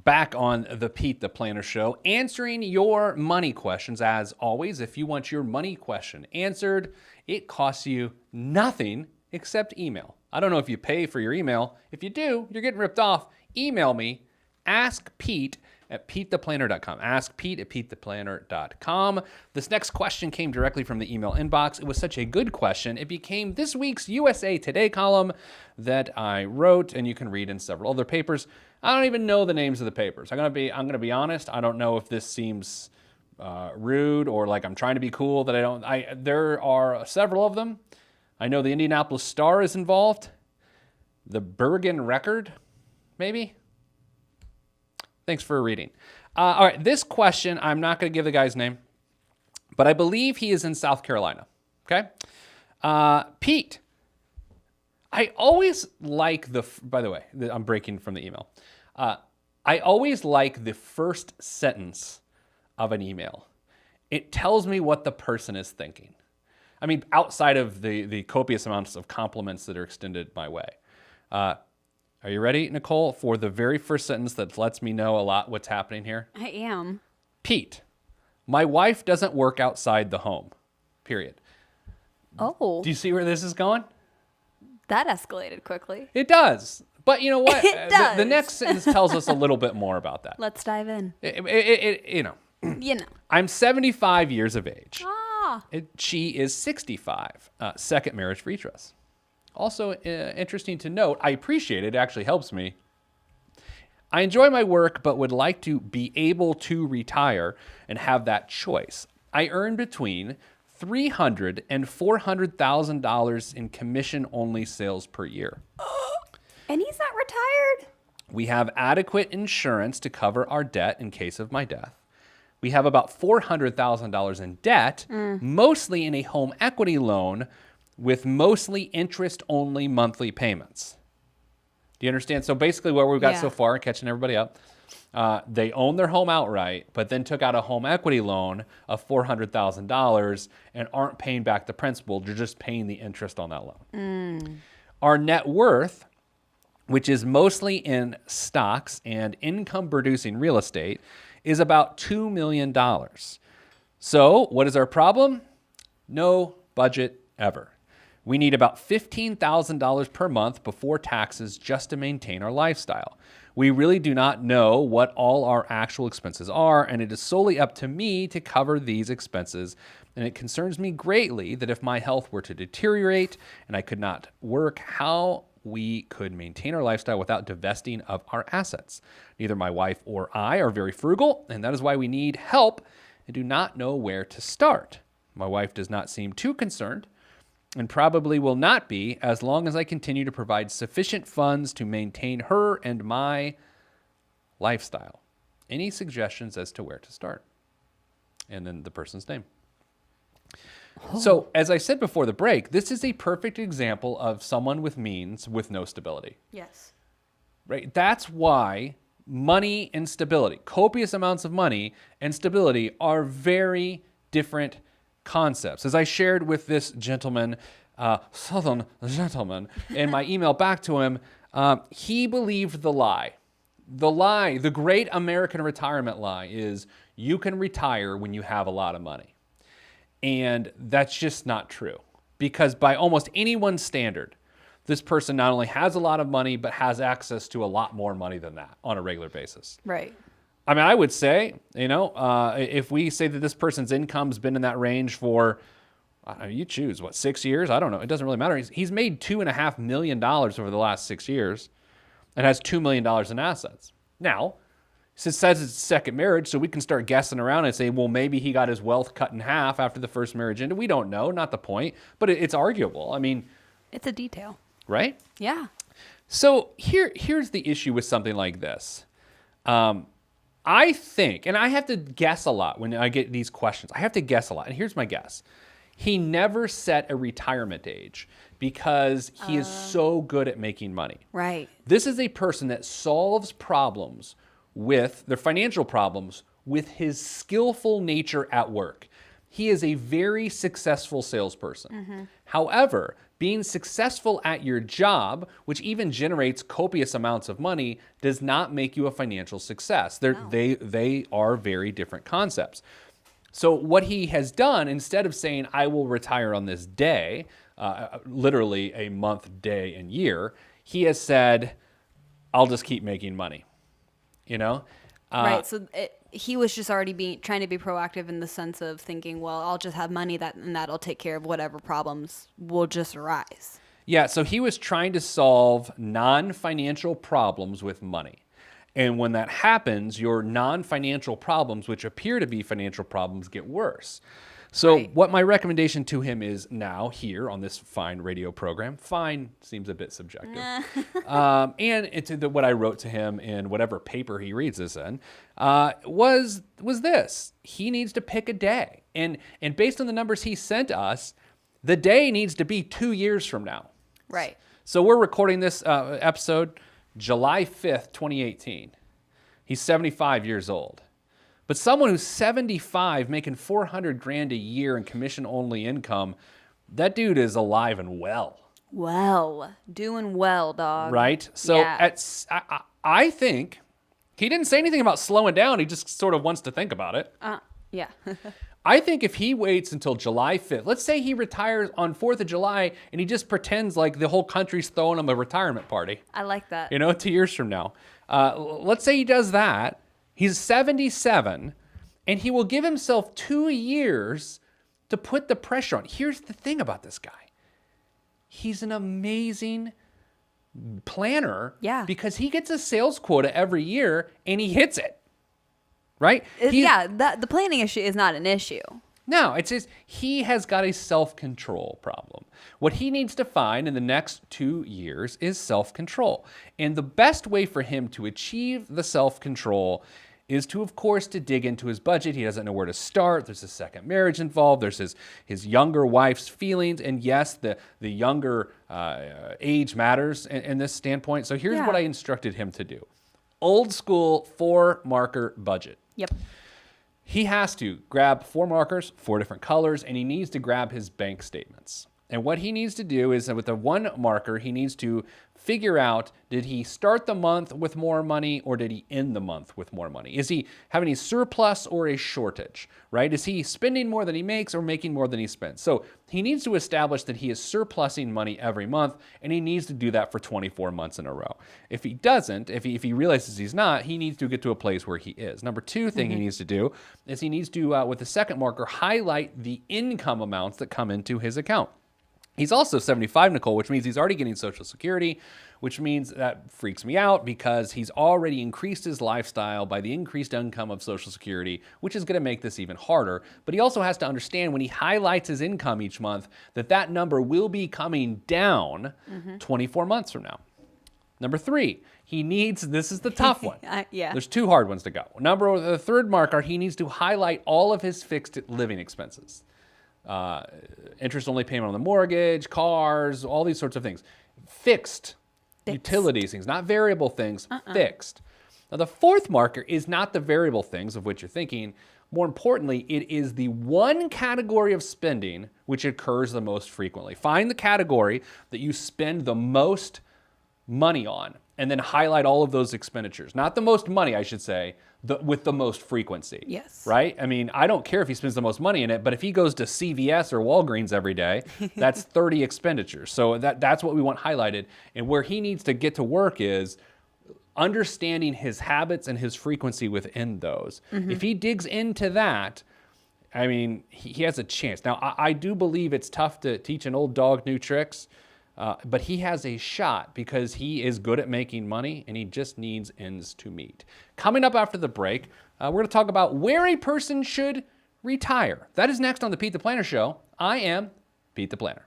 back on the Pete the Planner Show, answering your money questions. As always, if you want your money question answered, it costs you nothing except email. I don't know if you pay for your email. If you do, you're getting ripped off. Email me, askpete@petetheplanner.com. Askpete@petetheplanner.com. This next question came directly from the email inbox. It was such a good question. It became this week's USA Today column that I wrote, and you can read in several other papers. I don't even know the names of the papers. I'm gonna be honest. I don't know if this seems rude or like I'm trying to be cool that I don't. There are several of them. I know the Indianapolis Star is involved. The Bergen Record, maybe. Thanks for reading. All right, this question, I'm not going to give the guy's name, but I believe he is in South Carolina. Okay? Pete, I always like by the way, I'm breaking from the email. I always like the first sentence of an email. It tells me what the person is thinking. I mean, outside of the copious amounts of compliments that are extended my way. Are you ready, Nicole, for the very first sentence that lets me know a lot what's happening here? I am. Pete, my wife doesn't work outside the home, period. Oh. Do you see where this is going? That escalated quickly. It does. But you know what? It does. The next sentence tells us a little bit more about that. Let's dive in. You know. I'm 75 years of age. She is 65. Second marriage for each of us. Also interesting to note, I appreciate it. It actually helps me. I enjoy my work, but would like to be able to retire and have that choice. I earn between $300,000 and $400,000 in commission-only sales per year. And he's not retired? We have adequate insurance to cover our debt in case of my death. We have about $400,000 in debt, mostly in a home equity loan with mostly interest-only monthly payments. Do you understand? So basically where we've got so far, catching everybody up, they own their home outright, but then took out a home equity loan of $400,000 and aren't paying back the principal. They're just paying the interest on that loan. Our net worth, which is mostly in stocks and income-producing real estate, is about $2 million. So what is our problem? No budget ever. We need about $15,000 per month before taxes just to maintain our lifestyle. We really do not know what all our actual expenses are, and it is solely up to me to cover these expenses. And it concerns me greatly that if my health were to deteriorate and I could not work, how we could maintain our lifestyle without divesting of our assets. Neither my wife or I are very frugal, and that is why we need help and do not know where to start. My wife does not seem too concerned and probably will not be as long as I continue to provide sufficient funds to maintain her and my lifestyle. Any suggestions as to where to start? And then the person's name. So, as I said before the break, this is a perfect example of someone with means with no stability. Yes. Right? That's why money and stability, copious amounts of money and stability, are very different concepts. As I shared with this gentleman, Southern gentleman, in my email back to him, he believed the lie. The great American retirement lie is you can retire when you have a lot of money. And that's just not true, because by almost anyone's standard, this person not only has a lot of money, but has access to a lot more money than that on a regular basis. Right. I mean, I would say, if we say that this person's income's been in that range for, you choose, 6 years? I don't know. It doesn't really matter. He's made $2.5 million over the last 6 years and has $2 million in assets. Now, it says it's second marriage, so we can start guessing around and say, well, maybe he got his wealth cut in half after the first marriage ended. We don't know, not the point, but it's arguable. I mean, it's a detail. Right? Yeah. So here's the issue with something like this. I think, and I have to guess a lot when I get these questions. I have to guess a lot, and here's my guess. He never set a retirement age because he is so good at making money. Right. This is a person that solves problems with their financial problems with his skillful nature at work. He is a very successful salesperson. However, Being successful at your job, which even generates copious amounts of money, does not make you a financial success. They are very different concepts. So what he has done, instead of saying, I will retire on this day, literally a month, day, and year, he has said, I'll just keep making money. You know? Right. So he was just already trying to be proactive in the sense of thinking, well, I'll just have money and that'll take care of whatever problems will just arise. Yeah, so he was trying to solve non-financial problems with money. And when that happens, your non-financial problems, which appear to be financial problems, get worse. So Right. what my recommendation to him is now here on this fine radio program, fine seems a bit subjective, and what I wrote to him in whatever paper he reads this in, was this. He needs to pick a day. And based on the numbers he sent us, the day needs to be 2 years from now. Right. So we're recording this episode July 5th, 2018. He's 75 years old. But someone who's 75 making $400,000 a year in commission-only income, that dude is alive and well. Well, doing well, dog. Right? So Yeah. I think he didn't say anything about slowing down. He just sort of wants to think about it. Yeah. I think if he waits until July 5th, let's say he retires on 4th of July and he just pretends like the whole country's throwing him a retirement party, I like that. 2 years from now. Let's say he does that. He's 77 and he will give himself 2 years to put the pressure on. Here's the thing about this guy. He's an amazing planner. Yeah. Because he gets a sales quota every year and he hits it. Right? The planning issue is not an issue. No, it's just he has got a self-control problem. What he needs to find in the next 2 years is self-control. And the best way for him to achieve the self-control is to, of course, to dig into his budget. He doesn't know where to start. There's a second marriage involved. There's his younger wife's feelings. And yes, the younger age matters in this standpoint. So here's what I instructed him to do. Old school 4-marker budget. Yep. He has to grab 4 markers, 4 different colors, and he needs to grab his bank statements. And what he needs to do is that with the 1 marker, he needs to figure out, did he start the month with more money or did he end the month with more money? Is he having a surplus or a shortage, right? Is he spending more than he makes or making more than he spends? So he needs to establish that he is surplusing money every month, and he needs to do that for 24 months in a row. If he doesn't, if he realizes he's not, he needs to get to a place where he is. Number 2 thing he needs to do is he needs to, with the second marker, highlight the income amounts that come into his account. He's also 75, Nicole, which means he's already getting Social Security, which means that freaks me out because he's already increased his lifestyle by the increased income of Social Security, which is going to make this even harder. But he also has to understand when he highlights his income each month that that number will be coming down 24 months from now. Number 3, he needs, this is the tough one. Yeah. There's 2 hard ones to go. The third marker, he needs to highlight all of his fixed living expenses. Interest-only payment on the mortgage, cars, all these sorts of things. Fixed. Utilities things, not variable things, fixed. Now, the 4th marker is not the variable things of which you're thinking. More importantly, it is the one category of spending which occurs the most frequently. Find the category that you spend the most money on and then highlight all of those expenditures. Not the most money, I should say, with the most frequency. Yes. Right? I mean, I don't care if he spends the most money in it, but if he goes to CVS or Walgreens every day, that's 30 expenditures. So that's what we want highlighted. And where he needs to get to work is understanding his habits and his frequency within those. If he digs into that, I mean, he has a chance. Now, I do believe it's tough to teach an old dog new tricks. But he has a shot because he is good at making money and he just needs ends to meet. Coming up after the break, we're going to talk about where a person should retire. That is next on the Pete the Planner Show. I am Pete the Planner.